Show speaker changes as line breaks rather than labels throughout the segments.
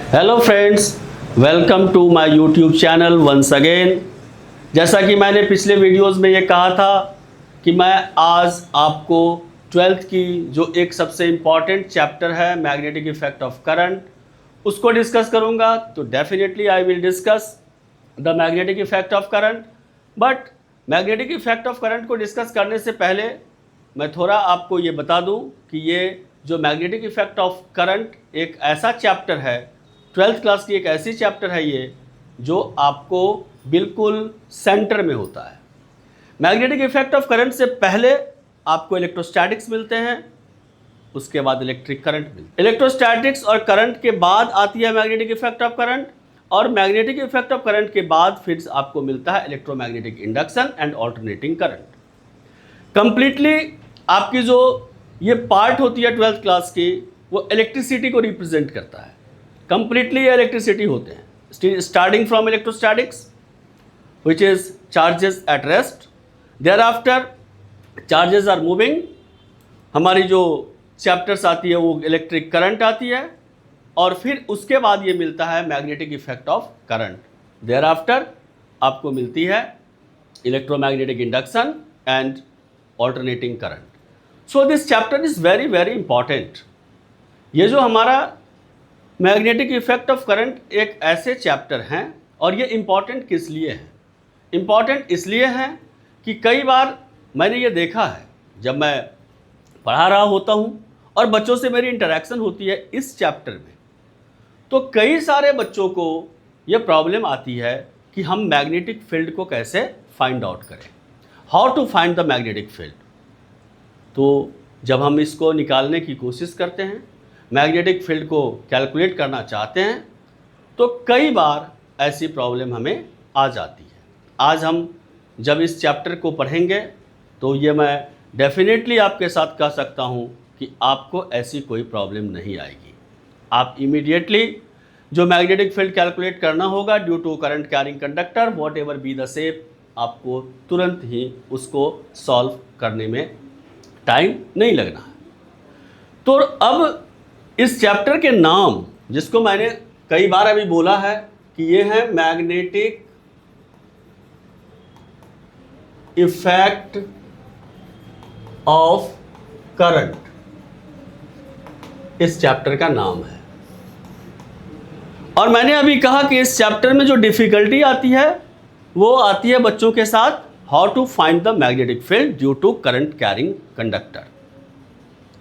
Hello friends, welcome to my YouTube channel once again. जैसा कि मैंने पिछले वीडियोस में ये कहा था कि मैं आज आपको ट्वेल्थ की जो एक सबसे इम्पॉर्टेंट चैप्टर है मैग्नेटिक इफेक्ट ऑफ करंट उसको डिस्कस करूंगा। तो definitely I will discuss the magnetic effect of current. But magnetic effect of current को डिस्कस करने से पहले मैं थोड़ा आपको ये बता दूं कि ये जो मैग्नेटिक इफेक्ट ऑफ करंट एक ऐसा चैप्टर है, ट्वेल्थ क्लास की एक ऐसी चैप्टर है ये जो आपको बिल्कुल सेंटर में होता है। मैग्नेटिक इफेक्ट ऑफ करंट से पहले आपको इलेक्ट्रोस्टैटिक्स मिलते हैं, उसके बाद इलेक्ट्रिक करंट मिलते हैं। इलेक्ट्रोस्टैटिक्स और करंट के बाद आती है मैग्नेटिक इफेक्ट ऑफ करंट, और मैग्नेटिक इफेक्ट ऑफ करंट के बाद फिर आपको मिलता है electromagnetic induction and alternating current. Completely आपकी जो ये पार्ट होती है ट्वेल्थ क्लास की वो इलेक्ट्रिसिटी को रिप्रेजेंट करता है। कंप्लीटली इलेक्ट्रिसिटी होते हैं, starting from electrostatics which is charges at rest, thereafter charges are moving। हमारी जो चैप्टर्स आती है वो इलेक्ट्रिक करंट आती है, और फिर उसके बाद ये मिलता है magnetic effect of current. thereafter आपको मिलती है electromagnetic induction and alternating current. So this chapter is very very important. ये जो हमारा मैग्नेटिक इफेक्ट ऑफ करंट एक ऐसे चैप्टर हैं, और ये इम्पॉर्टेंट किस लिए हैं? इम्पॉर्टेंट इसलिए हैं कि कई बार मैंने ये देखा है जब मैं पढ़ा रहा होता हूँ और बच्चों से मेरी इंटरेक्शन होती है इस चैप्टर में, तो कई सारे बच्चों को ये प्रॉब्लम आती है कि हम मैग्नेटिक फील्ड को कैसे फाइंड आउट करें, how to find the magnetic field. तो जब हम इसको निकालने की कोशिश करते हैं, मैग्नेटिक फील्ड को कैलकुलेट करना चाहते हैं, तो कई बार ऐसी प्रॉब्लम हमें आ जाती है। आज हम जब इस चैप्टर को पढ़ेंगे तो ये मैं डेफिनेटली आपके साथ कह सकता हूँ कि आपको ऐसी कोई प्रॉब्लम नहीं आएगी। आप इमीडिएटली जो मैग्नेटिक फील्ड कैलकुलेट करना होगा due to current carrying conductor whatever be the shape, आपको तुरंत ही उसको सॉल्व करने में टाइम नहीं लगना है। तो अब इस चैप्टर के नाम, जिसको मैंने कई बार अभी बोला है कि ये है मैग्नेटिक इफेक्ट ऑफ करंट, इस चैप्टर का नाम है। और मैंने अभी कहा कि इस चैप्टर में जो डिफिकल्टी आती है वो आती है बच्चों के साथ how to find the magnetic field due to current carrying conductor.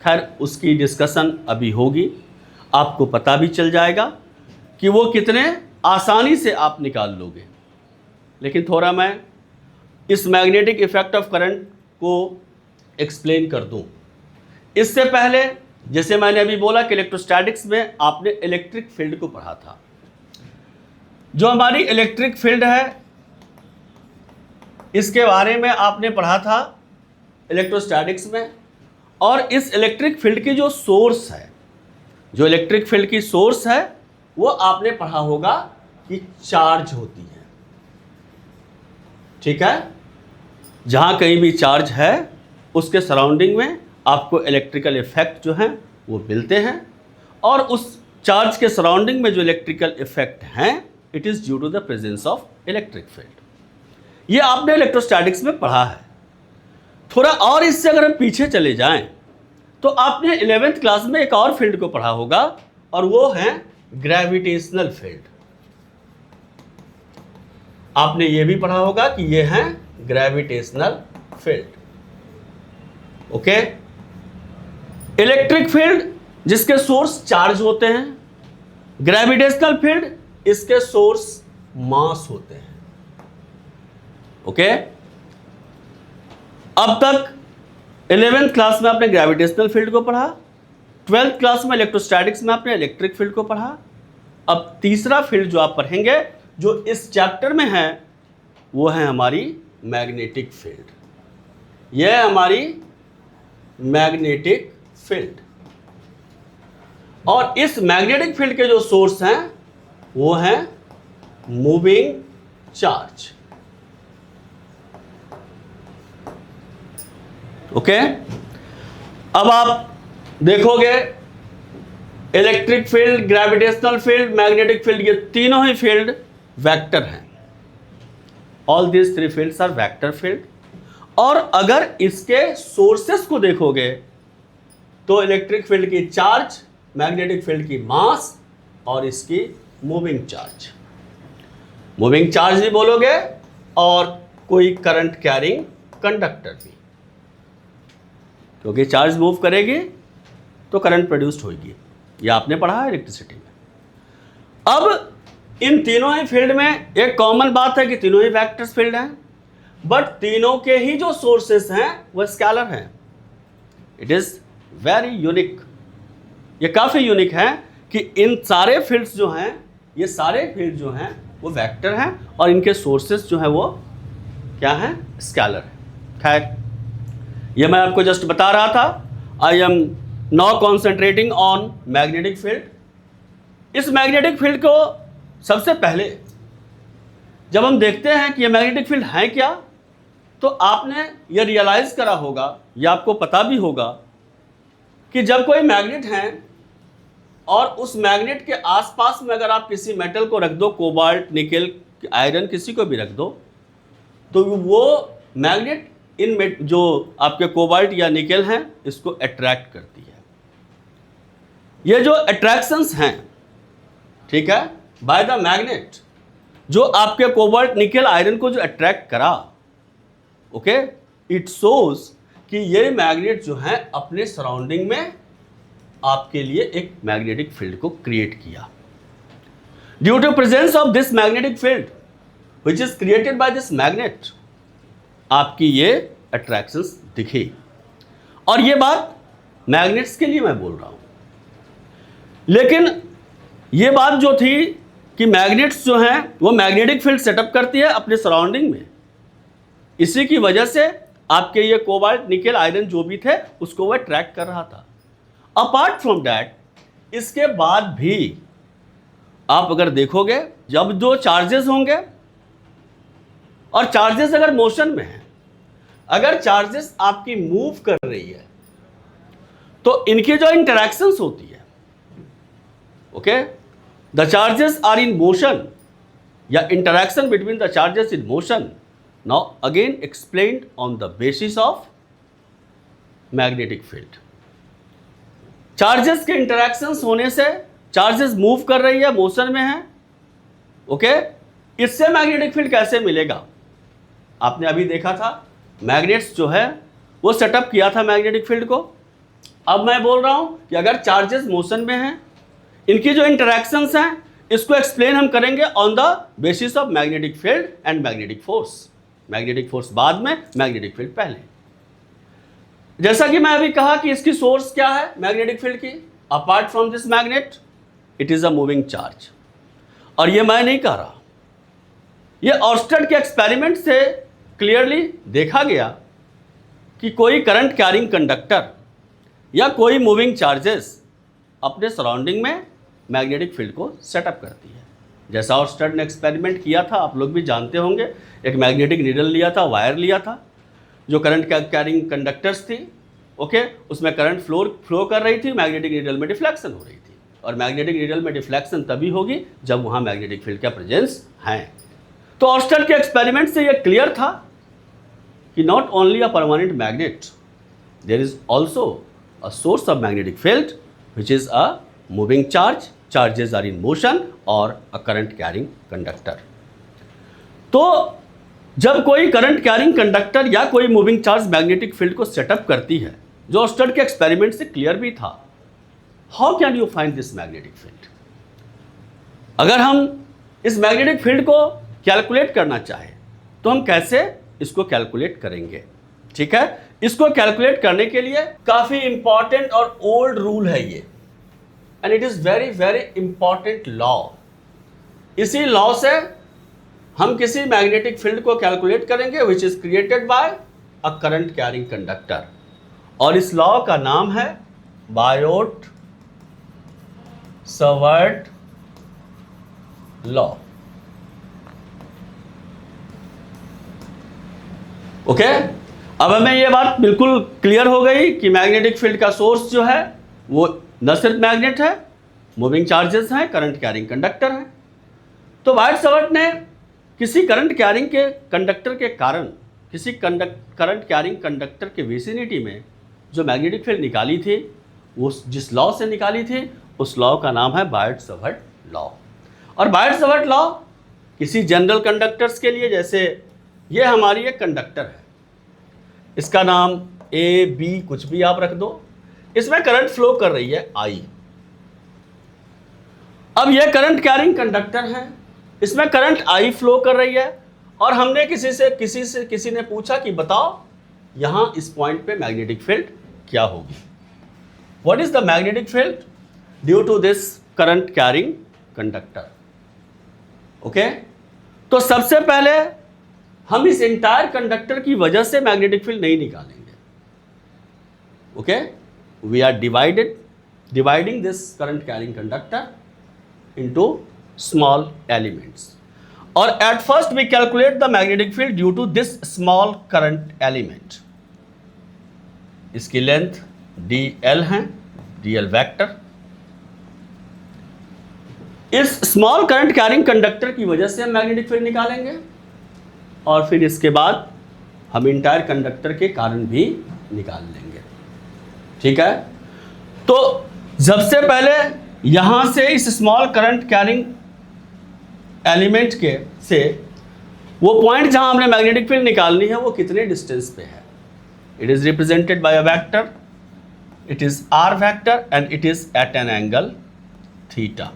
खैर उसकी डिस्कशन अभी होगी, आपको पता भी चल जाएगा कि वो कितने आसानी से आप निकाल लोगे। लेकिन थोड़ा मैं इस मैग्नेटिक इफेक्ट ऑफ करंट को एक्सप्लेन कर दूं। इससे पहले जैसे मैंने अभी बोला कि इलेक्ट्रोस्टैटिक्स में आपने इलेक्ट्रिक फील्ड को पढ़ा था। जो हमारी इलेक्ट्रिक फील्ड है इसके बारे में आपने पढ़ा था इलेक्ट्रोस्टैटिक्स में, और इस इलेक्ट्रिक फील्ड की जो सोर्स है, जो इलेक्ट्रिक फील्ड की सोर्स है वो आपने पढ़ा होगा कि चार्ज होती है। ठीक है, जहाँ कहीं भी चार्ज है उसके सराउंडिंग में आपको इलेक्ट्रिकल इफेक्ट जो हैं वो मिलते हैं, और उस चार्ज के सराउंडिंग में जो इलेक्ट्रिकल इफेक्ट हैं it is due to the presence of electric field. ये आपने इलेक्ट्रोस्टैटिक्स में पढ़ा है। थोड़ा और इससे अगर हम पीछे चले जाएं तो आपने 11th क्लास में एक और फील्ड को पढ़ा होगा, और वो है ग्रेविटेशनल फील्ड। आपने ये भी पढ़ा होगा कि ये है gravitational field. Okay, electric field जिसके सोर्स चार्ज होते हैं, ग्रेविटेशनल फील्ड इसके सोर्स मास होते हैं। ओके, अब तक 11th क्लास में आपने ग्रेविटेशनल फील्ड को पढ़ा, 12th क्लास में इलेक्ट्रोस्टैटिक्स में आपने इलेक्ट्रिक फील्ड को पढ़ा। अब तीसरा फील्ड जो आप पढ़ेंगे जो इस चैप्टर में है वो है हमारी मैग्नेटिक फील्ड। यह है हमारी मैग्नेटिक फील्ड, और इस मैग्नेटिक फील्ड के जो सोर्स हैं वो हैं मूविंग चार्ज। ओके, अब आप देखोगे electric field, gravitational field, magnetic field, ये तीनों ही फील्ड वेक्टर हैं। All these three fields are vector field. और अगर इसके सोर्सेस को देखोगे तो इलेक्ट्रिक फील्ड की चार्ज, मैग्नेटिक फील्ड की मास और इसकी मूविंग चार्ज। मूविंग चार्ज भी बोलोगे और कोई करंट कैरिंग कंडक्टर भी, क्योंकि चार्ज मूव करेगी तो करंट प्रोड्यूस्ड होगी। ये आपने पढ़ा है इलेक्ट्रिसिटी में। अब इन तीनों ही फील्ड में एक कॉमन बात है कि तीनों ही वेक्टर्स फील्ड हैं, बट तीनों के ही जो सोर्सेस हैं वो स्केलर हैं। It is very unique. ये काफी यूनिक है कि इन सारे फील्ड्स जो हैं, ये सारे फील्ड जो हैं वो वेक्टर हैं और इनके सोर्सेस जो है वो क्या हैं, स्केलर है। खैर, ये मैं आपको जस्ट बता रहा था। I am now concentrating on magnetic field. इस मैग्नेटिक फील्ड को सबसे पहले जब हम देखते हैं कि ये मैग्नेटिक फील्ड है क्या, तो आपने ये रियलाइज करा होगा, या आपको पता भी होगा कि जब कोई मैग्नेट है और उस मैग्नेट के आसपास में अगर आप किसी मेटल को रख दो, कोबाल्ट, निकेल, आयरन, किसी को भी रख दो, तो वो मैग्नेट इन जो आपके कोबाल्ट या निकेल हैं इसको अट्रैक्ट करती है। ये जो अट्रैक्शंस हैं, ठीक है, बाय द मैग्नेट, जो आपके कोबाल्ट, निकेल, आयरन को जो अट्रैक्ट करा, ओके, इट शोज कि ये मैग्नेट जो है अपने सराउंडिंग में आपके लिए एक मैग्नेटिक फील्ड को क्रिएट किया। Due to presence of this magnetic field which is created by this magnet, आपकी ये अट्रैक्शंस दिखे। और ये बात मैग्नेट्स के लिए मैं बोल रहा हूं, लेकिन ये बात जो थी कि मैग्नेट्स जो हैं वो मैग्नेटिक फील्ड सेटअप करती है अपने सराउंडिंग में, इसी की वजह से आपके ये कोबाल्ट, निकेल, आयरन जो भी थे उसको वह ट्रैक कर रहा था। अपार्ट फ्रॉम दैट, इसके बाद भी आप अगर देखोगे, जब दो चार्जेस होंगे और चार्जेस अगर मोशन में है, अगर चार्जेस आपकी मूव कर रही है, तो इनकी जो इंटरैक्शंस होती है, okay, the charges are in motion, या interaction between the charges in motion, now again explained on the basis of magnetic field। Charges के इंटरैक्शंस होने से चार्जेस मूव कर रही है, मोशन में है, ओके, इससे मैग्नेटिक फील्ड कैसे मिलेगा? आपने अभी देखा था मैग्नेट्स जो है वो सेटअप किया था मैग्नेटिक फील्ड को। अब मैं बोल रहा हूं कि अगर चार्जेस मोशन में हैं, इनकी जो इंटरैक्शंस हैं इसको एक्सप्लेन हम करेंगे on the basis of magnetic field and magnetic force. Magnetic force बाद में, मैग्नेटिक फील्ड पहले। जैसा कि मैं अभी कहा कि इसकी सोर्स क्या है मैग्नेटिक फील्ड की, apart from this magnet, it is a moving charge. और ये मैं नहीं कह रहा, ये ऑर्स्टेड के एक्सपेरिमेंट से क्लियरली देखा गया कि कोई करंट कैरिंग कंडक्टर या कोई मूविंग चार्जेस अपने सराउंडिंग में मैग्नेटिक फील्ड को सेटअप करती है। जैसा ऑर्स्टेड ने एक्सपेरिमेंट किया था, आप लोग भी जानते होंगे, एक मैग्नेटिक नीडल लिया था, वायर लिया था, जो करंट कैरिंग कंडक्टर्स थी, ओके, उसमें करंट फ्लो कर रही थी, मैग्नेटिक नीडल में डिफ्लेक्शन हो रही थी। और मैग्नेटिक नीडल में डिफ्लेक्शन तभी होगी जब वहाँ मैग्नेटिक फील्ड का प्रेजेंस है। तो ऑर्स्टेड के एक्सपेरिमेंट से यह क्लियर था कि not only a permanent magnet, there is also a source of magnetic field which is a moving charge, charges are in motion, और अ करंट कैरिंग कंडक्टर। तो जब कोई करंट कैरिंग कंडक्टर या कोई मूविंग चार्ज मैग्नेटिक फील्ड को setup करती है, जो ऑर्स्टेड के एक्सपेरिमेंट से क्लियर भी था, how can you find this magnetic field? अगर हम इस मैग्नेटिक फील्ड को कैलकुलेट करना चाहें तो हम कैसे इसको कैलकुलेट करेंगे? ठीक है, इसको कैलकुलेट करने के लिए काफी इंपॉर्टेंट और ओल्ड रूल है ये, and it is very very important law. इसी लॉ से हम किसी मैग्नेटिक फील्ड को कैलकुलेट करेंगे which is created bye a current carrying conductor, और इस लॉ का नाम है बायोट सावर्ट लॉ। ओके, अब हमें यह बात बिल्कुल क्लियर हो गई कि मैग्नेटिक फील्ड का सोर्स जो है वो न सिर्फ मैग्नेट है, मूविंग चार्जेस हैं, करंट कैरिंग कंडक्टर हैं। तो वाइट सवर्ट ने किसी करंट कैरिंग के कंडक्टर के कारण, किसी करंट कैरिंग कंडक्टर के विसिनिटी में जो मैग्नेटिक फील्ड निकाली थी, वो जिस लॉ से निकाली थी उस लॉ का नाम है बायट सवर्ट लॉ। और बायट सवर्ट लॉ किसी जनरल कंडक्टर्स के लिए, जैसे ये हमारी एक कंडक्टर है, इसका नाम ए बी कुछ भी आप रख दो, इसमें करंट फ्लो कर रही है आई। अब यह करंट कैरिंग कंडक्टर है, इसमें करंट आई फ्लो कर रही है, और हमने किसी ने पूछा कि बताओ यहां इस पॉइंट पे मैग्नेटिक फील्ड क्या होगी। What is the magnetic field due to this current carrying conductor. Okay, तो सबसे पहले हम इस एंटायर कंडक्टर की वजह से मैग्नेटिक फील्ड नहीं निकालेंगे। Okay, we are dividing this current carrying conductor into small elements, और at first we calculate the magnetic field due to this small current element। इसकी लेंथ dl है, dl वेक्टर। इस small current carrying conductor की वजह से हम magnetic field निकालेंगे, और फिर इसके बाद हम इंटायर कंडक्टर के कारण भी निकाल लेंगे। ठीक है, तो सबसे पहले यहां से इस स्मॉल करंट कैरिंग एलिमेंट के से वो पॉइंट जहां हमने मैग्नेटिक फील्ड निकालनी है वो कितने डिस्टेंस पे है। It is represented by a vector, it is are vector and it is at an angle theta.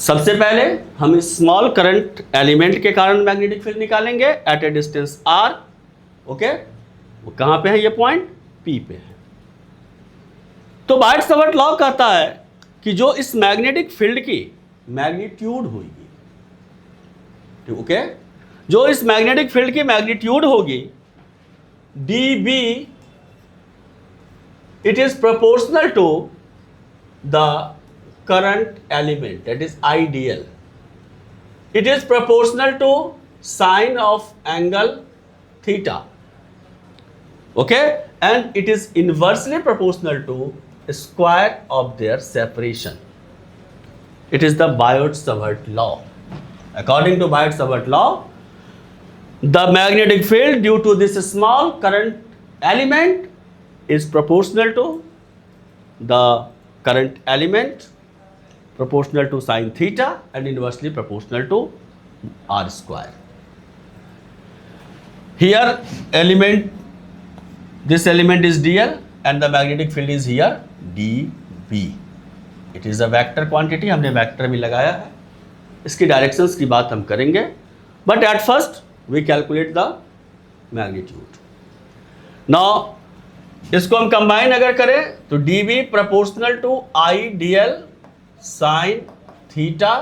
सबसे पहले हम इस स्मॉल करंट एलिमेंट के कारण मैग्नेटिक फील्ड निकालेंगे at a distance r. Okay, वो कहां पे है, ये पॉइंट पी पे है। तो बायट सवर्ट लॉ कहता है कि जो इस मैग्नेटिक फील्ड की मैग्नीट्यूड होगी, ओके, जो इस मैग्नेटिक फील्ड की मैग्नीट्यूड होगी d B, it is proportional to the current element, that is IDL. It is proportional to sine of angle theta, okay, and it is inversely proportional to square of their separation. It is the Biot-Savart law. According to Biot-Savart law, the magnetic field due to this small current element is proportional to the current element, proportional to sin theta, and inversely proportional to r square. Here this element is dl and the magnetic field is here db. It is a vector quantity, हमने vector भी लगाया है। इसकी directions की बात हम करेंगे, but at first we calculate the magnitude. Now इसको हम कंबाइन अगर करें तो db proportional to I dl sine theta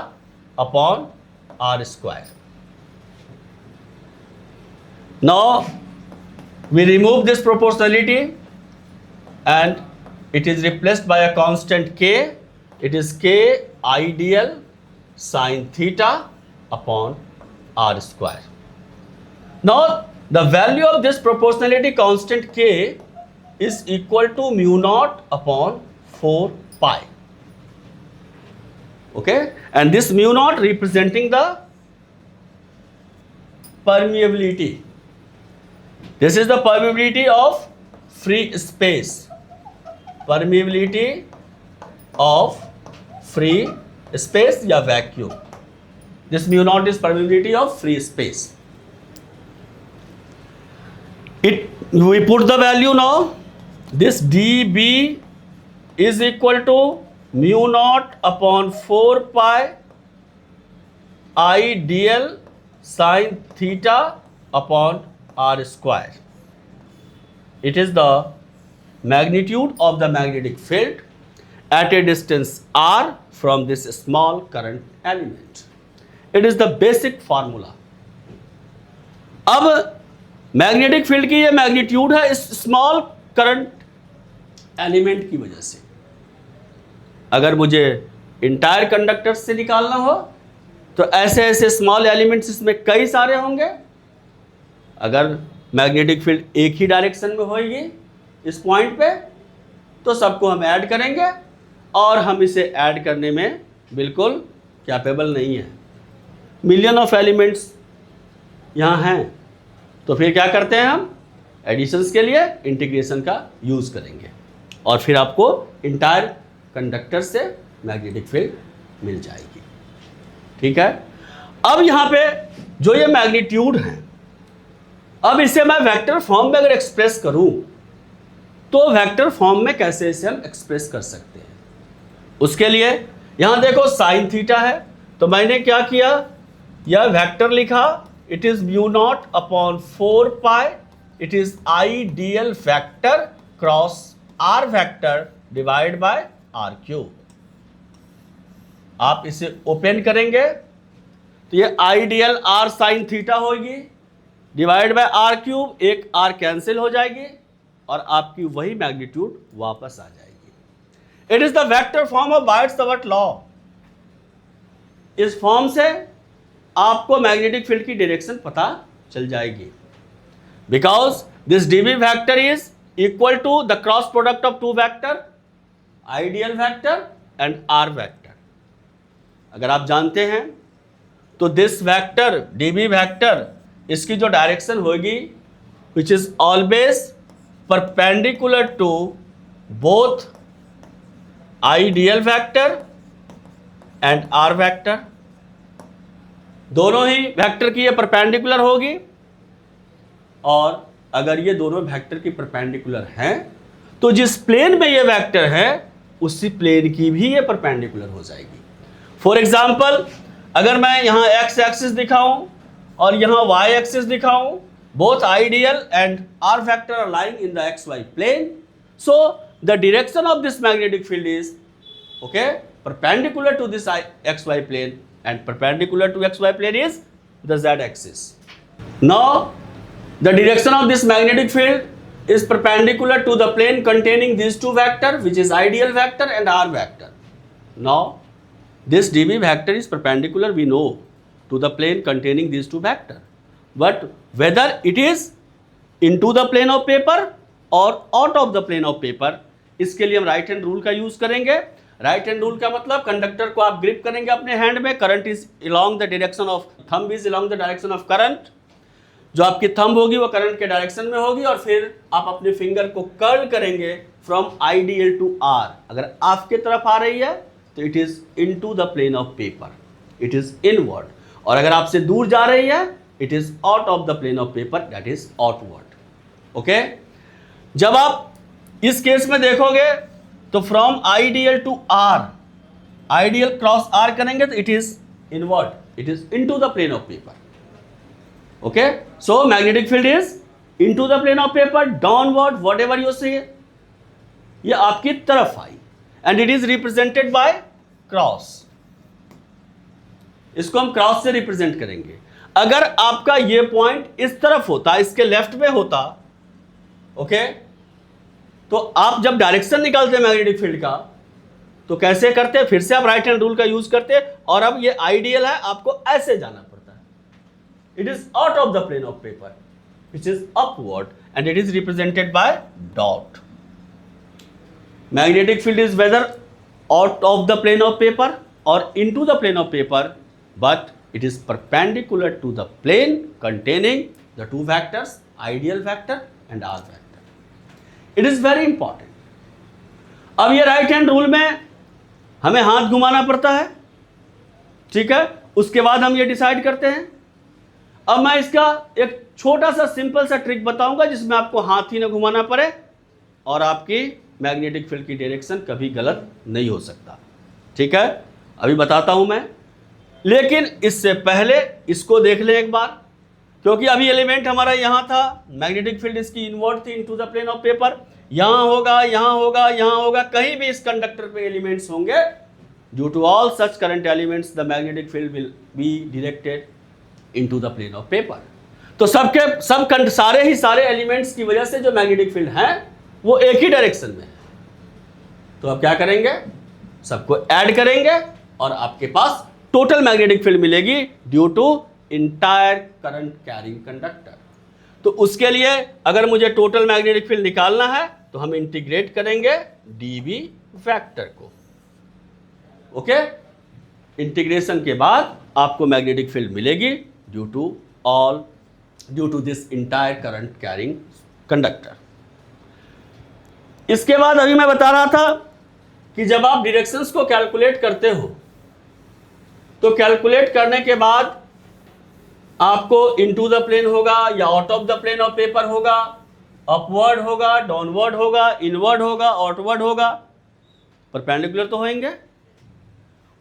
upon are square. Now we remove this proportionality and it is replaced by a constant k. It is k ideal sin theta upon r square. Now the value of this proportionality constant k is equal to mu naught upon 4 pi. Okay, and this mu naught representing the permeability. This is the permeability of free space. Permeability of free space या vacuum. This mu naught is permeability of free space. We put the value now. This dB is equal to mu naught upon 4 pi I dl sin theta upon r square. It is the magnitude of the magnetic field at a distance r from this small current element. It is the basic formula. अब magnetic field की ये magnitude है इस small current element की वजह से। अगर मुझे इंटायर कंडक्टर से निकालना हो तो ऐसे ऐसे स्मॉल एलिमेंट्स इसमें कई सारे होंगे। अगर मैग्नेटिक फील्ड एक ही डायरेक्शन में होगी इस पॉइंट पे, तो सबको हम ऐड करेंगे और हम इसे ऐड करने में बिल्कुल कैपेबल नहीं है। मिलियन ऑफ एलिमेंट्स यहाँ हैं, तो फिर क्या करते हैं हम एडिशंस के लिए इंटीग्रेशन का यूज़ करेंगे और फिर आपको इंटायर कंडक्टर से मैग्नेटिक फील्ड मिल जाएगी। ठीक है, अब यहाँ पे जो ये मैग्नीट्यूड है, अब इसे मैं वेक्टर फॉर्म में अगर एक्सप्रेस करूँ तो वेक्टर फॉर्म में कैसे इसे हम एक्सप्रेस कर सकते हैं। उसके लिए यहाँ देखो साइन थीटा है, तो मैंने क्या किया, यह वेक्टर लिखा, it is mu naught upon 4 pi, it is ideal vector cross R vector divide by R cube. आप इसे ओपन करेंगे तो ये आइडियल आर साइन थीटा होगी डिवाइड बाय आर क्यूब, एक आर कैंसिल हो जाएगी और आपकी वही मैग्नीट्यूड वापस आ जाएगी। It is the vector form of Biot Savart law. इस फॉर्म से आपको मैग्नेटिक फील्ड की डायरेक्शन पता चल जाएगी, because this dB vector is equal to the cross product of two vector, I dl vector and r vector. अगर आप जानते हैं तो दिस वेक्टर डीबी वेक्टर, इसकी जो डायरेक्शन होगी which is always perpendicular to both I dl vector and r vector, दोनों ही वेक्टर की ये परपेंडिकुलर होगी। और अगर ये दोनों वेक्टर की परपेंडिकुलर हैं तो जिस प्लेन में ये वेक्टर है उसी प्लेन की भी ये परपेंडिकुलर हो जाएगी। फॉर एग्जाम्पल, अगर मैं यहाँ एक्स एक्सिस दिखाऊं और यहाँ वाई एक्सिस दिखाऊं, both I dl and r vector are lying in the x y plane, so the direction of this magnetic field is okay perpendicular to this xy plane and perpendicular to xy plane is the z axis. Now the direction of this magnetic field is perpendicular to the plane containing these two vector, which is ideal vector and r vector. Now this db vector is perpendicular, we know, to the plane containing these two vector, but whether it is into the plane of paper or out of the plane of paper, इसके लिए हम right hand rule का use करेंगे। Right hand rule का मतलब conductor को आप grip करेंगे अपने हैंड में, current is along the direction of thumb is along the direction of current, जो आपकी थंब होगी वो करंट के डायरेक्शन में होगी और फिर आप अपने फिंगर को कर्ल करेंगे फ्रॉम आइडियल टू आर। अगर आपके तरफ आ रही है तो it is into the plane of paper, it is inward, और अगर आपसे दूर जा रही है it is out of the plane of paper, that is outward. Okay, जब आप इस केस में देखोगे तो from I dl to r, I dl cross r करेंगे तो it is inward, it is into the plane of paper. Okay, so magnetic field is into the plane of paper, downward, whatever you say, ये आपकी तरफ आई and it is represented by cross. इसको हम cross से represent करेंगे। अगर आपका ये पॉइंट इस तरफ होता, इसके लेफ्ट में होता, ओके, तो आप जब डायरेक्शन निकालते हैं मैग्नेटिक फील्ड का तो कैसे करते हैं, फिर से आप राइट हैंड रूल का यूज करते हैं, और अब ये आइडियल है, आपको ऐसे जाना पड़ता है, it is out of the plane of paper which is upward and it is represented by dot. Magnetic field is whether out of the plane of paper और into the plane of paper, but it is perpendicular to the plane containing the two vectors, ideal vector and r vector. It is very important. अब ये right hand rule में हमें हाथ घुमाना पड़ता है, ठीक है, उसके बाद हम ये डिसाइड करते हैं। अब मैं इसका एक छोटा सा सिंपल सा ट्रिक बताऊंगा जिसमें आपको हाथ ही ना घुमाना पड़े और आपकी मैग्नेटिक फील्ड की डायरेक्शन कभी गलत नहीं हो सकता। ठीक है, अभी बताता हूं मैं, लेकिन इससे पहले इसको देख लें एक बार, क्योंकि अभी एलिमेंट हमारा यहाँ था, मैग्नेटिक फील्ड इसकी इनवर्ड थी into the plane of paper, यहाँ होगा, यहाँ होगा, यहाँ होगा, कहीं भी इस कंडक्टर पे एलिमेंट्स होंगे, due to all such current elements the magnetic field will be directed into the plane of paper. तो सारे एलिमेंट्स की वजह से जो मैग्नेटिक फील्ड है वो एक ही डायरेक्शन में है। तो अब क्या करेंगे, सबको ऐड करेंगे और आपके पास टोटल मैग्नेटिक फील्ड मिलेगी due to entire current carrying conductor. तो उसके लिए अगर मुझे टोटल मैग्नेटिक फील्ड निकालना है तो हम इंटीग्रेट करेंगे डीवी वेक्टर को। ओके, इंटीग्रेशन के बाद आपको मैग्नेटिक फील्ड मिलेगी due to this entire current carrying conductor. इसके बाद अभी मैं बता रहा था कि जब आप डायरेक्शंस को कैलकुलेट करते हो तो कैलकुलेट करने के बाद आपको इनटू द प्लेन होगा या out of the plane of paper होगा, अपवर्ड होगा, डाउनवर्ड होगा, इनवर्ड होगा, आउटवर्ड होगा, परपेंडिकुलर तो होंगे।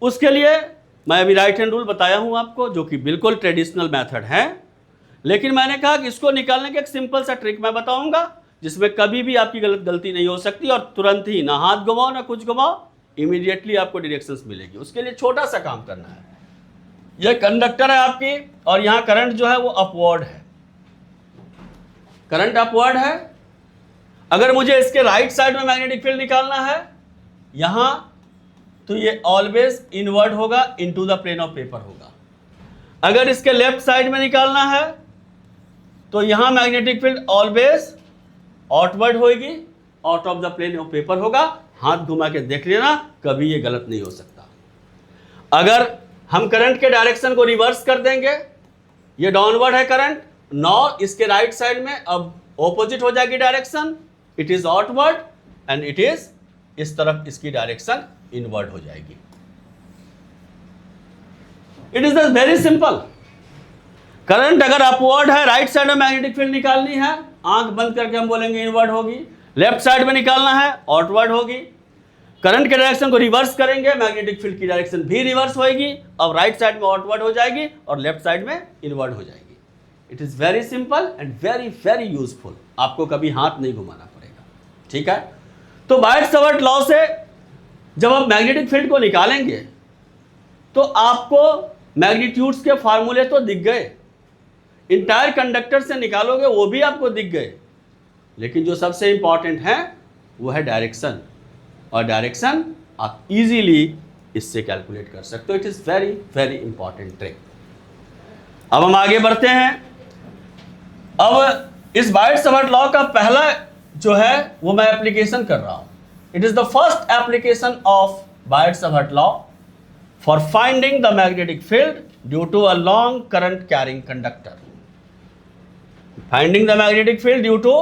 उसके लिए मैं अभी राइट हैंड रूल बताया हूं आपको, जो कि बिल्कुल ट्रेडिशनल मेथड है, लेकिन मैंने कहा कि इसको निकालने का एक सिंपल सा ट्रिक मैं बताऊंगा जिसमें कभी भी आपकी गलती नहीं हो सकती और तुरंत ही ना हाथ घुमाओ ना कुछ घुमाओ, इमीडिएटली आपको डायरेक्शंस मिलेगी। उसके लिए छोटा सा काम करना है। यह कंडक्टर है आपकी और यहां करंट जो है वो अपवर्ड है, करंट अपवर्ड है। अगर मुझे इसके राइट साइड में मैग्नेटिक फील्ड निकालना है यहां, तो ये ऑलवेज इनवर्ड होगा, into the plane of paper होगा। अगर इसके लेफ्ट साइड में निकालना है तो यहां मैग्नेटिक फील्ड ऑलवेज आउटवर्ड होगी, out of the plane of paper होगा। हाथ घुमा के देख लेना, कभी ये गलत नहीं हो सकता। अगर हम करंट के डायरेक्शन को रिवर्स कर देंगे, ये डाउनवर्ड है करंट, नौ इसके राइट साइड में अब ऑपोजिट हो जाएगी direction, it is outward and it is इस तरफ इसकी डायरेक्शन इनवर्ड हो जाएगी। It is very simple. Current अगर अपवर्ड है, राइट साइड में मैग्नेटिक फील्ड निकालनी है, आंख बंद करके हम बोलेंगे इनवर्ड होगी। लेफ्ट साइड में निकालना है, आउटवर्ड होगी। करंट के डायरेक्शन को रिवर्स करेंगे, मैग्नेटिक फील्ड की डायरेक्शन भी रिवर्स होगी। अब राइट साइड में आउटवर्ड हो जाएगी और लेफ्ट साइड में इनवर्ड हो जाएगी। It is very simple and very very useful. आपको कभी हाथ नहीं घुमाना पड़ेगा, ठीक है। तो बायट-सवर्ट लॉ से जब आप मैग्नेटिक फील्ड को निकालेंगे तो आपको मैग्नीट्यूड्स के फार्मूले तो दिख गए, इंटायर कंडक्टर से निकालोगे वो भी आपको दिख गए, लेकिन जो सबसे इंपॉर्टेंट है वो है डायरेक्शन, और डायरेक्शन आप इजीली इससे कैलकुलेट कर सकते हो। It is very very important trick. अब हम आगे बढ़ते हैं। अब इस बायट-सवर्ट लॉ का पहला जो है वो मैं एप्लीकेशन कर रहा हूं। It is the first application of Biot Savart law for finding the magnetic field due to a long current carrying conductor. Finding the magnetic field due to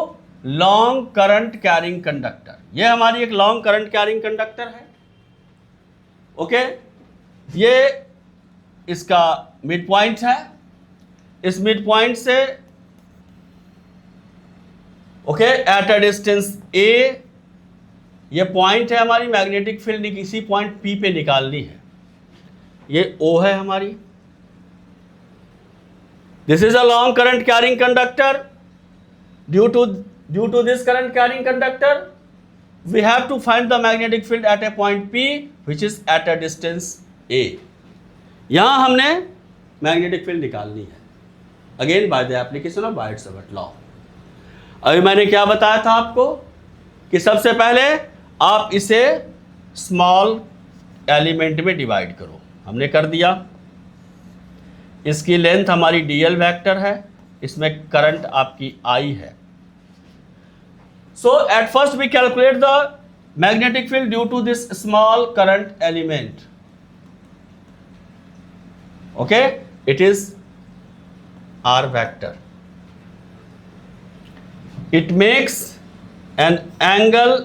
long current carrying conductor. यह हमारी एक long current carrying conductor है। Okay, ये इसका mid point है। इस mid point से okay at a distance A, ये पॉइंट है हमारी, मैग्नेटिक फील्ड किसी पॉइंट पी पे निकालनी है। ये ओ है हमारी। This is a long current carrying conductor. Due to this current carrying conductor, we have to find the magnetic field at a point P, which is at a distance A. यहाँ हमने magnetic field निकालनी है, again by the application of Biot Savart law. अभी मैंने क्या बताया था आपको कि सबसे पहले आप इसे स्मॉल एलिमेंट में डिवाइड करो। हमने कर दिया। इसकी लेंथ हमारी डीएल वेक्टर है, इसमें करंट आपकी आई है। So at first we calculate the magnetic field due to this small current element. Okay, it is are vector. It makes an angle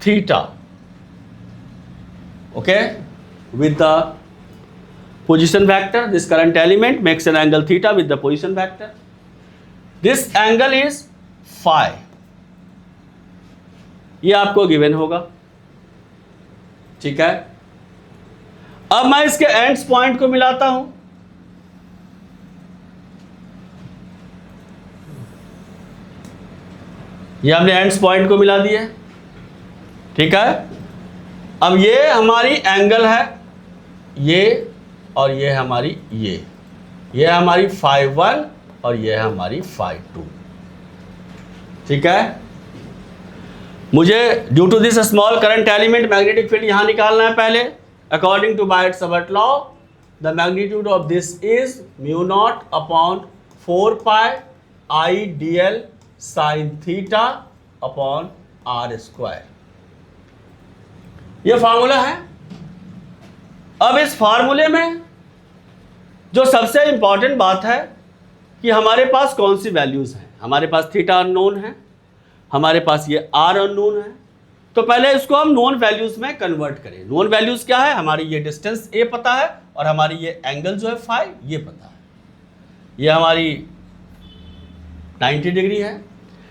theta, okay, with the position vector. This current element makes an angle theta with the position vector. This angle is phi. ये आपको given होगा, ठीक है। अब मैं इसके ends point को मिलाता हूं। ये हमने एंड्स पॉइंट को मिला दिए, ठीक है। अब ये हमारी एंगल है, ये और ये हमारी ये हमारी phi 1 और ये है हमारी phi 2, ठीक है। मुझे due to this small current element magnetic field यहां निकालना है पहले। According to Biot Savart law, the magnitude of this is mu naught upon 4 pi I D L sine theta upon are square. ये फार्मूला है। अब इस फार्मूले में जो सबसे इंपॉर्टेंट बात है कि हमारे पास कौन सी वैल्यूज हैं। हमारे पास थीटा अननोन है, हमारे पास ये आर अननोन है। तो पहले इसको हम नोन वैल्यूज में कन्वर्ट करें। नोन वैल्यूज क्या है? हमारी ये डिस्टेंस ए पता है और हमारी ये एंगल जो है फाई ये पता है। ये हमारी 90 डिग्री है।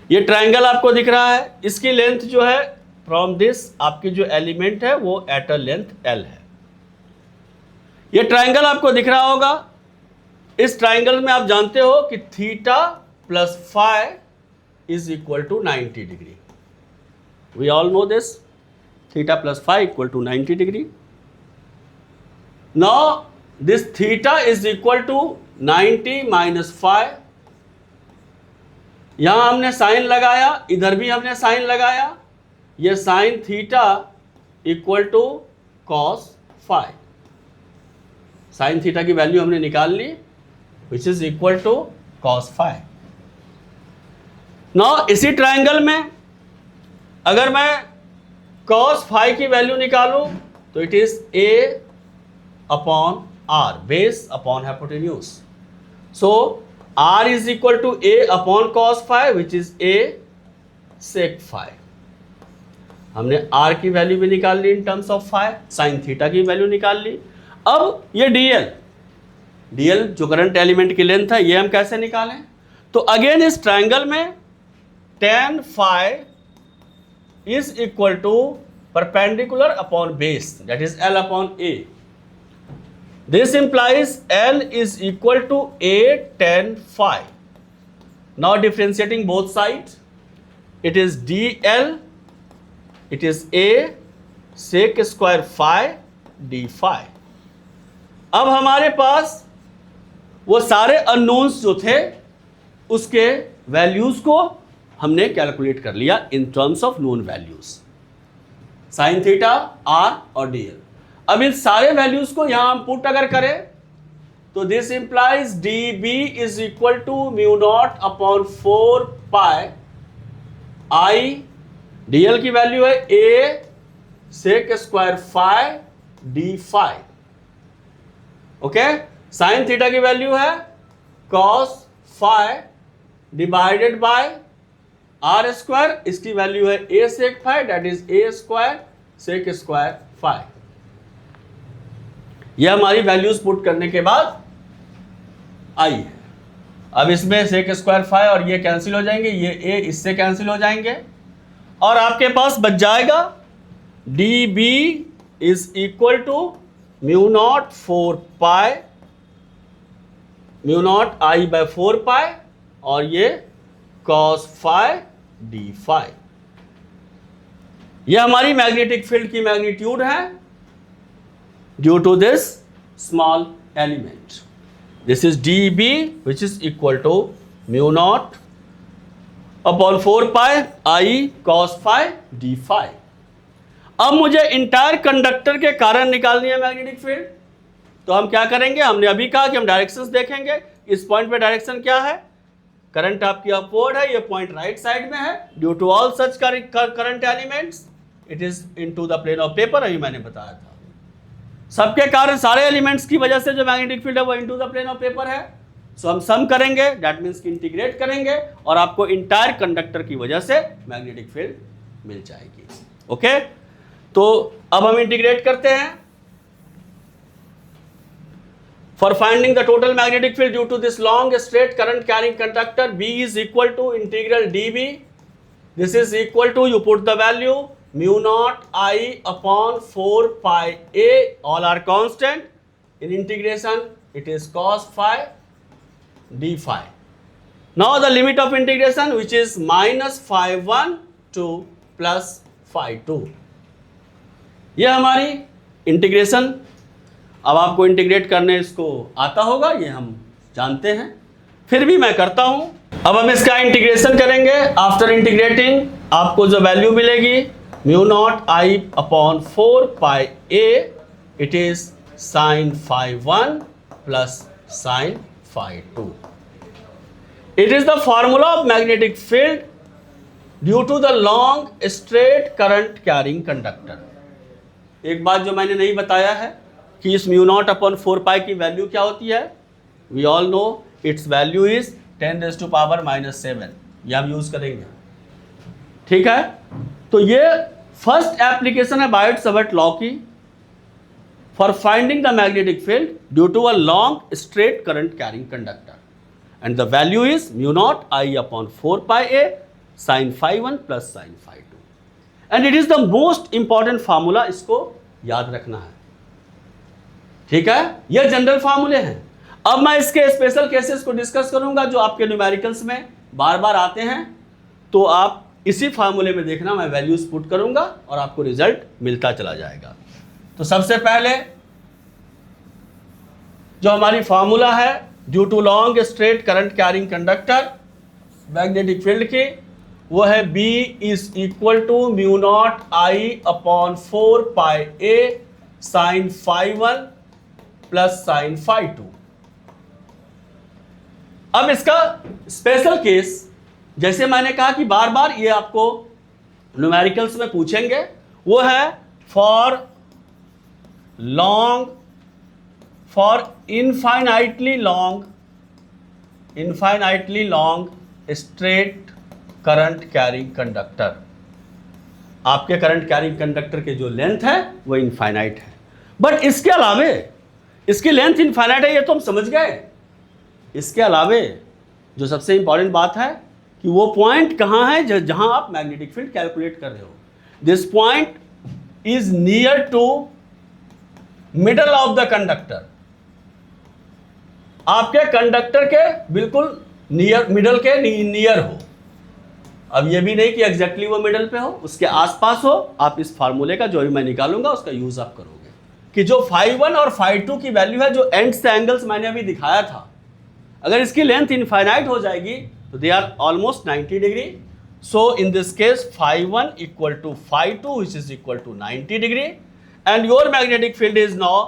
ये ट्रायंगल आपको दिख रहा है, इसकी लेंथ जो है फ्रॉम दिस आपकी जो एलिमेंट है वो एट अ लेंथ एल है। ये ट्रायंगल आपको दिख रहा होगा। इस ट्रायंगल में आप जानते हो कि theta plus phi is equal to 90 degree. We all know this, theta plus phi equal to 90 degree. Now this theta is equal to 90 minus phi. यहां हमने साइन लगाया, इधर भी हमने साइन लगाया। ये sine theta equal to cos phi. Sine theta की value हमने निकाल ली, which is equal to cos phi. Now इसी ट्रायंगल में अगर मैं कॉस फाई की वैल्यू निकालूं तो it is A upon R, base upon hypotenuse. So R is equal to A upon cos phi which is A sec phi. हमने R की value भी निकाल ली in terms of phi, sine theta की value निकाल ली। अब ये DL जो करंट एलिमेंट की लेंथ है ये हम कैसे निकालें? तो अगेन इस ट्रायंगल में tan phi is equal to perpendicular upon base, that is L upon A. This implies L is equal to A tan phi. Now differentiating both sides, it is dl, it is A sec square phi d phi. अब हमारे पास वो सारे unknowns जो थे उसके values को हमने calculate कर लिया in terms of known values, sine theta, r और डीएल। अब इन सारे वैल्यूज को यहां हम पुट अगर करें तो this implies D B is equal to mu naught upon 4 pi I, DL की वैल्यू है A sec square phi D phi. Okay, sine theta की वैल्यू है cos phi divided by R square, इसकी value है A sec phi, that is A square sec square phi. यह हमारी values put करने के बाद आई है। अब इसमें सेक स्क्वायर फाई और ये कैंसिल हो जाएंगे, ये ए इससे कैंसिल हो जाएंगे और आपके पास बच जाएगा d B is equal to mu naught 4 pi, mu naught I by 4 pi और ये कॉस फाई डी फाई। यह हमारी मैग्नेटिक फील्ड की मैग्नीट्यूड है due to this small element. This is d B which is equal to mu naught upon 4 pi I cos phi D phi. अब मुझे entire conductor के कारण निकालनी है मैग्नेटिक फील्ड, तो हम क्या करेंगे? हमने अभी कहा कि हम डायरेक्शंस देखेंगे। इस पॉइंट पे डायरेक्शन क्या है? करंट आपकी अपवर्ड है, ये पॉइंट राइट साइड में है। Due to all such current elements it is into the plane of paper, अभी मैंने बताया था। सबके कारण, सारे एलिमेंट्स की वजह से जो मैग्नेटिक फील्ड है वो into the plane of paper है। सो हम सम करेंगे, दैट मीन्स कि इंटीग्रेट करेंगे और आपको इंटायर कंडक्टर की वजह से मैग्नेटिक फील्ड मिल जाएगी। ओके, तो अब हम इंटीग्रेट करते हैं। For finding the total magnetic field due to this long straight current carrying conductor, B is equal to integral dB, this is equal to, you put the value mu naught I upon 4 pi a, all are constant, in integration it is cos phi d phi. Now the limit of integration which is minus phi 1 to plus phi 2. यह हमारी integration. अब आपको integrate करने इसको आता होगा, ये हम जानते हैं, फिर भी मैं करता हूं। अब हम इसका इंटीग्रेशन करेंगे। आफ्टर इंटीग्रेटिंग आपको जो वैल्यू मिलेगी mu naught I upon 4 pi a, it is sine phi 1 plus sine phi 2। It is the formula of magnetic field due to the long straight current carrying conductor. एक बात जो मैंने नहीं बताया है कि इस म्यू नॉट अपॉन 4 पाई की वैल्यू क्या होती है. We all know its value is 10⁻⁻⁷. ये हम यूज करेंगे. ठीक है. तो ये फर्स्ट एप्लीकेशन है बायट-सवर्ट लॉ की for finding the magnetic field due to a long straight current carrying conductor, and the value is mu naught I upon 4πa sin φ1 plus sin φ2. And it is the most important formula. इसको याद रखना है. ठीक है. ये general फार्मूले हैं. अब मैं इसके स्पेशल केसेस को डिस्कस करूंगा जो आपके न्यूमेरिकल्स में बार बार आते हैं. तो आप इसी फार्मूले में देखना, मैं वैल्यूज पुट करूंगा और आपको रिजल्ट मिलता चला जाएगा. तो सबसे पहले जो हमारी फार्मूला है due to long straight current carrying conductor magnetic field की, वो है B is equal to mu naught I upon 4πa sin φ1 plus sin φ2. अब इसका स्पेशल केस, जैसे मैंने कहा कि बार बार ये आपको न्यूमेरिकल्स में पूछेंगे, वो है for infinitely long straight current carrying conductor. आपके करंट कैरिंग कंडक्टर के जो लेंथ है वो इनफाइनाइट है, बट इसके अलावे इसकी लेंथ इनफाइनाइट है, ये तो हम समझ गए. इसके अलावे जो सबसे इंपॉर्टेंट बात है कि वो पॉइंट कहाँ है जहां आप मैग्नेटिक फील्ड कैलकुलेट कर रहे हो. This point is near to middle of the conductor. आपके कंडक्टर के बिल्कुल नियर, मिडल के नियर हो. अब ये भी नहीं कि एग्जैक्टली वो मिडल पे हो, उसके आसपास हो. आप इस फार्मूले का जो भी मैं निकालूंगा उसका यूज आप करोगे कि जो φ1 और φ2 की वैल्यू है, जो एंड से एंगल्स मैंने अभी दिखाया था, अगर इसकी लेंथ इनफाइनाइट हो जाएगी तो they are almost 90 degree. So in this case φ1 equal to φ2 which is equal to 90 degree, and your magnetic field is now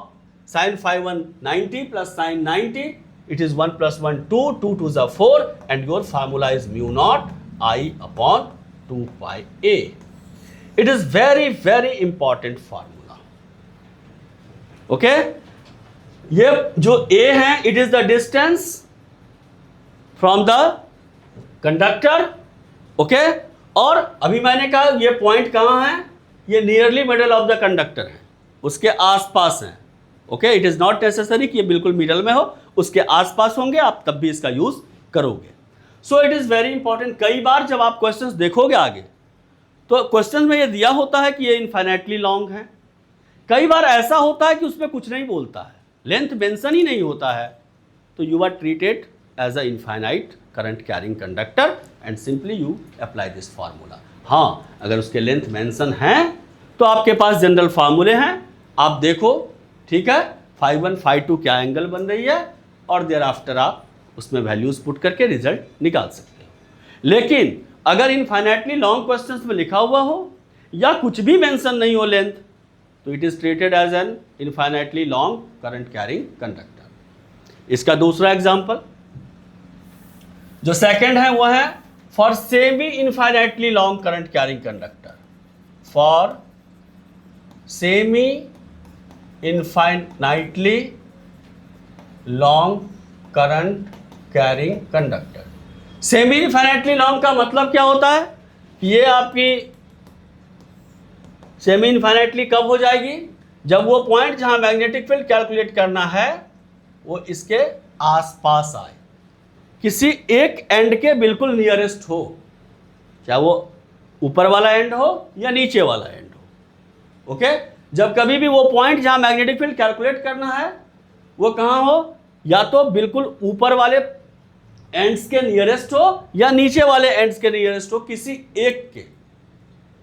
sin φ1 90 plus sin 90. It is 1 plus 1 2, 2 2s are 4, and your formula is mu naught I upon 2πa. It is very very important formula. Okay? ये जो A है, it is the distance from the conductor. Okay? और अभी मैंने कहा ये point कहाँ है, ये nearly middle of the conductor है, उसके आसपास है. Okay, it is not necessary कि ये बिल्कुल मिडल में हो, उसके आसपास होंगे, आप तब भी इसका यूज करोगे. So it is very important. कई बार जब आप क्वेश्चंस देखोगे आगे, तो क्वेश्चन में ये दिया होता है कि ये इनफाइनाइटली लॉन्ग है. कई बार ऐसा होता है कि उसमें कुछ नहीं बोलता है, लेंथ मेंशन ही नहीं होता है, तो you are treated as a infinite current carrying conductor and simply you apply this formula. हाँ, अगर उसके लेंथ मेंशन है तो आपके पास जनरल फार्मूले हैं, आप देखो. ठीक है, φ1 φ2 क्या एंगल बन रही है, और देयर आफ्टर आप उसमें वैल्यूज पुट करके रिजल्ट निकाल सकते हो. लेकिन अगर इनफाइनाइटली लॉन्ग क्वेश्चंस में लिखा हुआ हो या कुछ भी मेंशन नहीं हो लेंथ, तो it is treated as an infinitely long current carrying conductor. इसका दूसरा एग्जांपल जो सेकंड है वो है for semi infinitely long current carrying conductor. For semi infinitely long current carrying conductor. Semi infinitely long का मतलब क्या होता है? ये आपकी सेमी इनफाइनाइटली कब हो जाएगी? जब वो पॉइंट जहां मैग्नेटिक फील्ड कैलकुलेट करना है वो इसके आसपास आए, किसी एक एंड के बिल्कुल नियरेस्ट हो, चाहे वो ऊपर वाला एंड हो या नीचे वाला एंड हो. ओके, जब कभी भी वो पॉइंट जहां मैग्नेटिक फील्ड कैलकुलेट करना है वो कहां हो, या तो बिल्कुल ऊपर वाले एंड्स के नियरेस्ट हो या नीचे वाले एंड्स के नियरेस्ट हो, किसी एक के,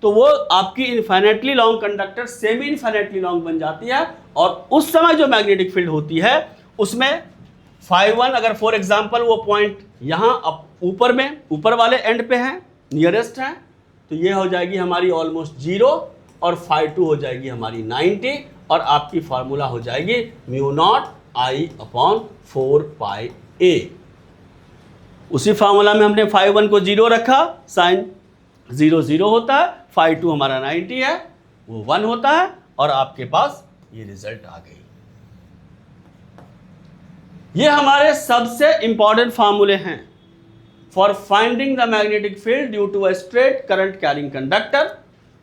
तो वो आपकी infinitely long conductor semi infinitely long बन जाती है. और उस समय जो मैग्नेटिक फील्ड होती है उसमें φ1, अगर फॉर एग्जांपल वो पॉइंट यहाँ ऊपर में ऊपर वाले एंड पे है, नियरेस्ट है, तो ये हो जाएगी हमारी ऑलमोस्ट 0, और φ2 हो जाएगी हमारी 90, और आपकी फार्मूला हो जाएगी mu naught I upon 4πa. उसी फार्मूला में हमने φ1 को 0 रखा, साइन 0 0 होता है, φ2 हमारा 90 है, वो 1 होता है, और आपके पास ये रिजल्ट आ गई। ये हमारे सबसे इंपॉर्टेंट फार्मूले हैं for finding the magnetic field due to a straight current carrying conductor,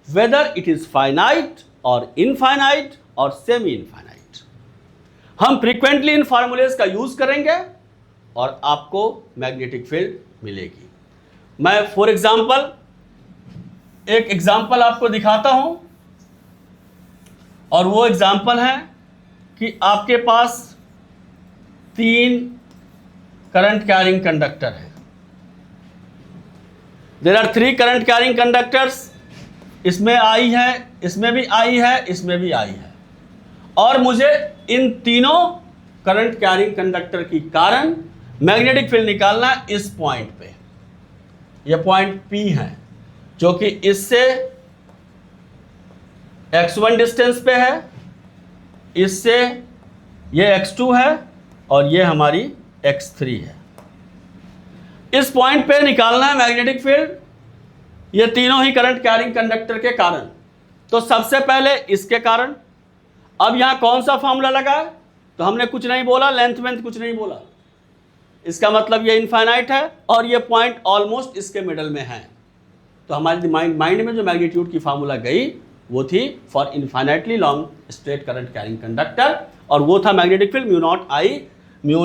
whether it is finite और इनफाइनाइट और सेमी इनफाइनाइट। हम फ्रीक्वेंटली इन फार्मूलेज का यूज करेंगे और आपको मैग्नेटिक फील्ड मिलेगी। मैं फॉर एग्जांपल एक एग्जांपल आपको दिखाता हूं, और वो एग्जांपल है कि आपके पास 3 करंट कैरिंग कंडक्टर है। There are 3 current carrying conductors, इसमें आई है, इसमें भी आई है, इसमें भी आई है, और मुझे इन तीनों करंट कैरिंग कंडक्टर की कारण मैग्नेटिक फील्ड निकालना है इस पॉइंट पे। यह पॉइंट P है जो कि इससे x1 डिस्टेंस पे है, इससे ये x2 है, और ये हमारी x3 है। इस पॉइंट पे निकालना है मैग्नेटिक फील्ड, ये तीनों ही करंट कैरिंग कंडक्टर के कारण। तो सबसे पहले इसके कारण। अब यहां कौन सा फॉर्मूला लगा है? तो हमने कुछ नहीं बोला, लेंथ वेंथ कुछ नहीं बोला, इसका मतलब ये इनफाइनाइट है और ये पॉइंट ऑलमोस्ट इसके मिडल में है। तो हमारे माइंड में जो मैग्नीट्यूड की फार्मूला गई वो थी for infinitely long straight current carrying conductor, और वो था magnetic field mu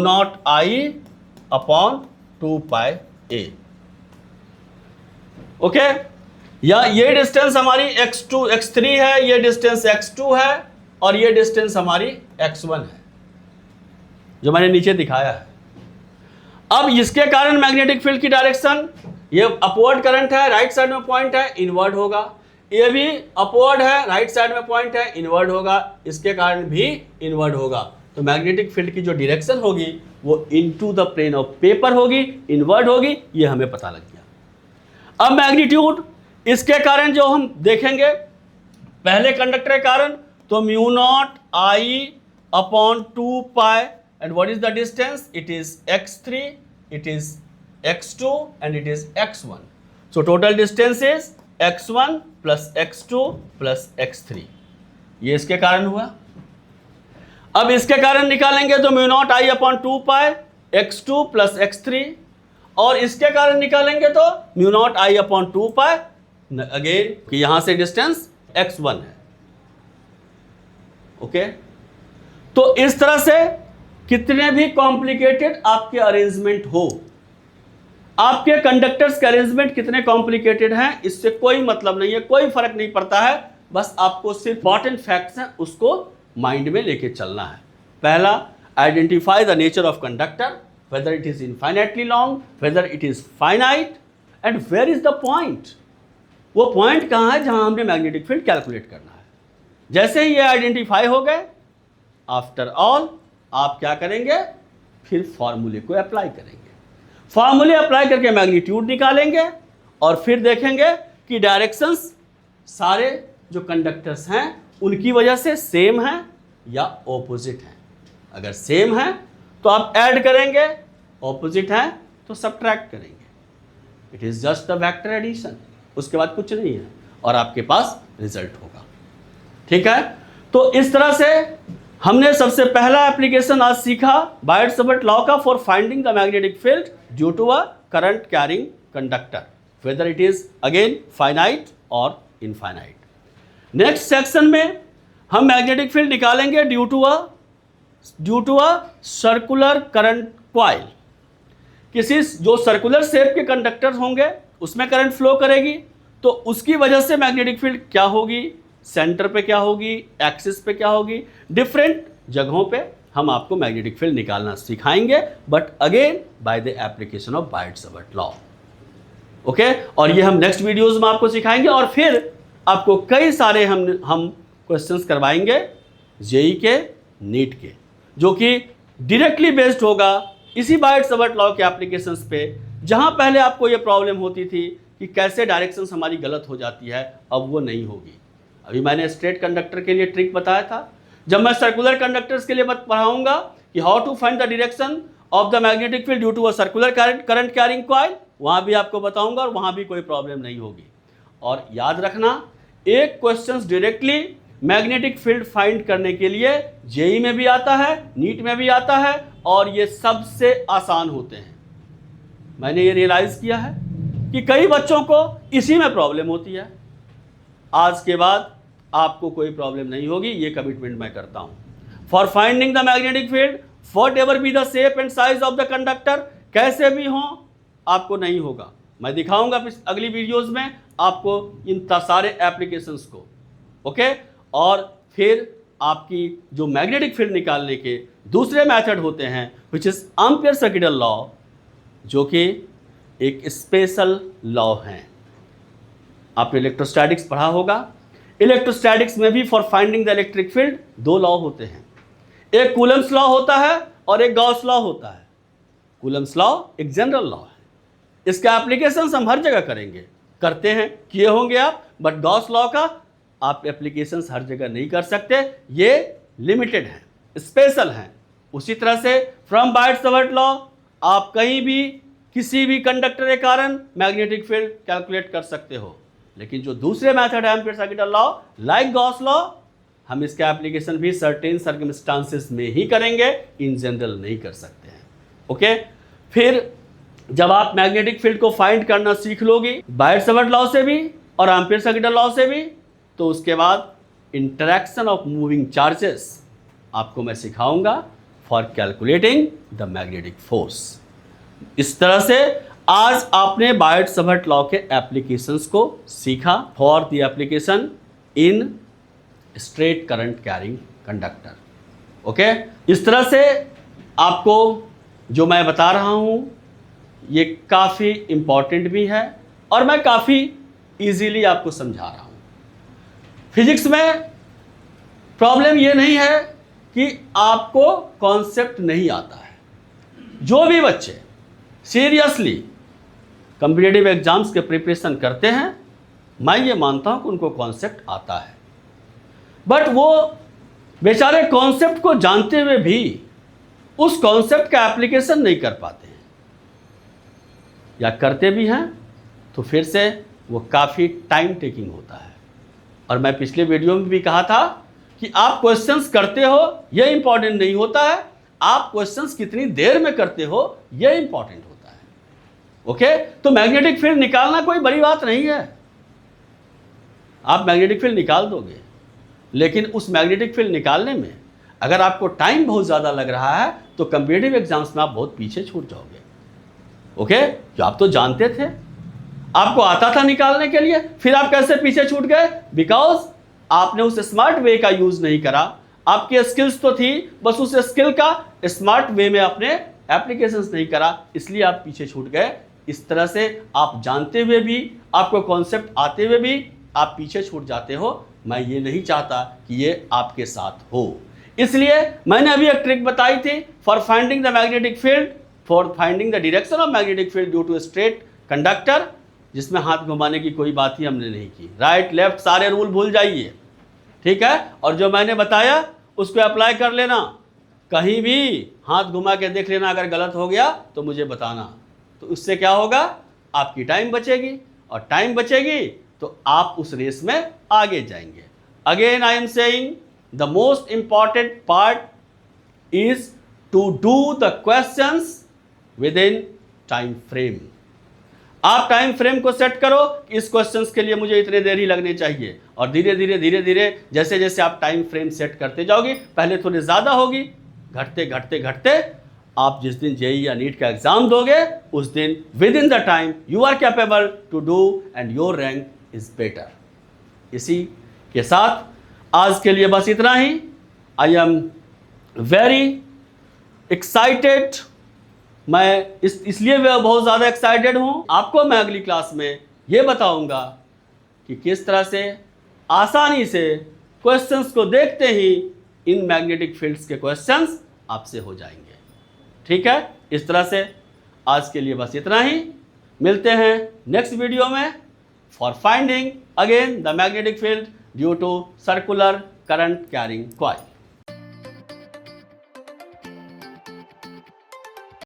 naught I upon 2 pi A. Okay, या ये डिस्टेंस हमारी x2 x3 है, ये डिस्टेंस x2 है, और ये डिस्टेंस हमारी x1 है जो मैंने नीचे दिखाया है। अब इसके कारण मैग्नेटिक फील्ड की डायरेक्शन, ये अपवर्ड करंट है, राइट साइड में पॉइंट है, इनवर्ड होगा। ये भी अपवर्ड है, राइट साइड में पॉइंट है, इनवर्ड होगा, इसके कारण भी इनवर्ड होगा। तो मैग्नेटिक फील्ड की जो डायरेक्शन होगी वो into the plane of paper होगी, इनवर्ड होगी, ये हमें पता लग गया। अब मैग्नीट्यूड इसके कारण जो हम देखेंगे पहले कंडक्टर के कारण, तो mu naught I upon 2 pi, and what is the distance? It is x3, it is x2, and it is x1. So total distance is x1 plus x2 plus x3. ये इसके कारण हुआ। अब इसके कारण निकालेंगे तो mu naught I upon 2 pi x2 plus x3, और इसके कारण निकालेंगे तो mu naught I upon 2 pi again, कि यहां से डिस्टेंस x1 है। ओके, तो इस तरह से कितने भी कॉम्प्लिकेटेड आपके अरेंजमेंट हो, आपके कंडक्टर्स के अरेंजमेंट कितने कॉम्प्लिकेटेड हैं इससे कोई मतलब नहीं है, कोई फर्क नहीं पड़ता है। बस आपको सिर्फ इंपॉर्टेंट फैक्ट्स हैं उसको माइंड में लेके चलना है। पहला, identify the nature of conductor, whether it is infinitely long, whether it is finite, and where is the point. वो पॉइंट कहाँ है जहां हमने मैग्नेटिक फील्ड कैलकुलेट करना है। जैसे ही ये आइडेंटिफाई हो गए, आफ्टर ऑल आप क्या करेंगे, फिर फॉर्मूले को अप्लाई करेंगे। फॉर्मूले अप्लाई करके मैग्नीट्यूड निकालेंगे और फिर देखेंगे कि डायरेक्शंस सारे जो कंडक्टर्स हैं उनकी वजह से सेम है या ऑपोजिट है। अगर सेम है तो आप ऐड करेंगे, ऑपोजिट है तो सबट्रैक्ट करेंगे। It is just a vector addition, उसके बाद कुछ नहीं है और आपके पास रिजल्ट होगा। ठीक है, तो इस तरह से हमने सबसे पहला एप्लीकेशन आज सीखा बायट-सवर्ट लॉ का for finding the magnetic field due to a current carrying conductor, whether it is again finite और इनफाइनाइट। नेक्स्ट सेक्शन में हम मैग्नेटिक फील्ड निकालेंगे due to a circular current coil. किसी जो सर्कुलर शेप के conductor होंगे उसमें करंट फ्लो करेगी, तो उसकी वजह से मैग्नेटिक फील्ड क्या होगी, सेंटर पे क्या होगी, एक्सिस पे क्या होगी, डिफरेंट जगहों पे हम आपको मैग्नेटिक फील्ड निकालना सिखाएंगे, but again by the application of Biot Savart law. Okay, और ये हम नेक्स्ट वीडियोस में आपको सिखाएंगे और फिर आपको कई सारे हम क्वेश्चंस करवाएंगे जेई के, नीट के, जो कि डायरेक्टली बेस्ड होगा इसी बायट-सवर्ट लॉ के एप्लीकेशंस पे। जहां पहले आपको ये प्रॉब्लम होती थी कि कैसे डायरेक्शंस हमारी गलत हो जाती है, अब वो नहीं होगी। अभी मैंने स्ट्रेट कंडक्टर के लिए ट्रिक बताया था, जब मैं सर्कुलर कंडक्टर्स के लिए पढ़ाऊंगा कि how to find the direction of the magnetic field due to a circular current carrying coil, वहां भी आपको बताऊंगा और वहां भी कोई प्रॉब्लम नहीं होगी। और याद रखना, एक question directly magnetic field find करने के लिए जेई में भी आता है, नीट में भी आता है, और ये सबसे आसान होते हैं। मैंने ये रियलाइज किया है कि कई बच्चों को इसी में प्रॉब्लम होती है। आज के बाद आपको कोई प्रॉब्लम नहीं होगी, ये कमिटमेंट मैं करता हूं। For finding the magnetic field what ever be the shape and size of the conductor, कैसे भी हो आपको नहीं होगा। मैं दिखाऊंगा अगली वीडियोस में आपको इन सारे एप्लीकेशंस को, ओके। और फिर आपकी जो मैग्नेटिक फील्ड निकालने के दूसरे मेथड होते हैं which is ampere circuital law, जो कि एक स्पेशल लॉ है। आपने इलेक्ट्रोस्टैटिक्स पढ़ा होगा। इलेक्ट्रोस्टैटिक्स में भी for finding the electric field दो लॉ होते हैं, एक कूलम्स लॉ होता है और एक गॉस लॉ होता है। कूलम्स लॉ एक जनरल लॉ है, इसका एप्लीकेशन हम हर जगह करेंगे, करते हैं, किए होंगे आप, बट गॉस लॉ का आप एप्लीकेशंस हर जगह नहीं कर सकते, ये लिमिटेड हैं, स्पेशल हैं। उसी तरह से फ्रॉम बायट-सवर्ट लॉ आप कहीं भी किसी भी कंडक्टर के कारण मैग्नेटिक फील्ड कैलकुलेट कर सकते हो, लेकिन जो दूसरे मेथड है ampere circuital law like Gauss law, हम इसका एप्लीकेशन भी सर्टेन सर्कमस्टांसेस में ही करेंगे, इन जनरल नहीं कर सकते हैं, ओके। फिर जब आप मैग्नेटिक फील्ड को फाइंड करना सीख लोगे बायट-सवर्ट लॉ से भी और एम्पियर सर्किटल लॉ से भी, तो उसके बाद इंटरैक्शन ऑफ मूविंग चार्जेस आपको मैं सिखाऊंगा for calculating the magnetic force. इस तरह से आज आपने बायट-सवर्ट लॉ के एप्लीकेशंस को सीखा for the application in straight current carrying conductor, okay. इस तरह से आपको जो मैं बता रहा हूं ये काफ़ी इम्पॉर्टेंट भी है और मैं काफ़ी इजीली आपको समझा रहा हूं। फिजिक्स में प्रॉब्लम ये नहीं है कि आपको कॉन्सेप्ट नहीं आता है। जो भी बच्चे सीरियसली कॉम्पिटिटिव एग्जाम्स के प्रिपरेशन करते हैं, मैं ये मानता हूं कि उनको कॉन्सेप्ट आता है, बट वो बेचारे कॉन्सेप्ट को जानते हुए भी उस कॉन्सेप्ट का एप्लीकेशन नहीं कर पाते हैं, या करते भी हैं तो फिर से वो काफ़ी टाइम टेकिंग होता है। और मैं पिछले वीडियो में भी कहा था कि आप क्वेश्चंस करते हो ये इंपॉर्टेंट नहीं होता है, आप क्वेश्चंस कितनी देर में करते हो ये इंपॉर्टेंट होता है, ओके। तो मैग्नेटिक फील्ड निकालना कोई बड़ी बात नहीं है, आप मैग्नेटिक फील्ड निकाल दोगे, लेकिन उस मैग्नेटिक फील्ड निकालने में अगर आपको टाइम बहुत ज़्यादा लग रहा है तो कॉम्पिटिटिव एग्जाम्स में आप बहुत पीछे छूट जाओगे, ओके। जो आप तो जानते थे, आपको आता था निकालने के लिए, फिर आप कैसे पीछे छूट गए? बिकॉज आपने उस स्मार्ट वे का यूज नहीं करा। आपकी स्किल्स तो थी, बस उस स्किल का स्मार्ट वे में आपने एप्लीकेशंस नहीं करा, इसलिए आप पीछे छूट गए। इस तरह से आप जानते हुए भी, आपको कॉन्सेप्ट आते हुए भी आप पीछे छूट जाते हो। मैं ये नहीं चाहता कि ये आपके साथ हो, इसलिए मैंने अभी एक ट्रिक बताई थी for finding the magnetic field, for finding the direction of magnetic field due to straight conductor, जिसमें हाथ घुमाने की कोई बात ही हमने नहीं की। राइट लेफ्ट सारे रूल भूल जाइए, ठीक है। और जो मैंने बताया उसको अप्लाई कर लेना, कहीं भी हाथ घुमा के देख लेना, अगर गलत हो गया तो मुझे बताना। तो उससे क्या होगा, आपकी टाइम बचेगी, और टाइम बचेगी तो आप उस रेस में आगे जाएंगे। Again I am saying the most important part is to do the questions within time frame. आप टाइम फ्रेम को सेट करो कि इस क्वेश्चंस के लिए मुझे इतने देर ही लगने चाहिए, और धीरे धीरे जैसे जैसे आप टाइम फ्रेम सेट करते जाओगे, पहले थोड़ी ज़्यादा होगी, घटते घटते घटते आप जिस दिन जेई या नीट का एग्जाम दोगे उस दिन within the time you are capable to do and your rank is better. इसी के साथ आज के लिए बस इतना ही। आई एम वेरी एक्साइटेड, मैं इसलिए बहुत ज़्यादा एक्साइटेड हूँ। आपको मैं अगली क्लास में ये बताऊँगा कि किस तरह से आसानी से क्वेश्चंस को देखते ही इन मैग्नेटिक फील्ड्स के क्वेश्चंस आपसे हो जाएंगे, ठीक है। इस तरह से आज के लिए बस इतना ही। मिलते हैं नेक्स्ट वीडियो में for finding again the magnetic field due to circular current carrying coil.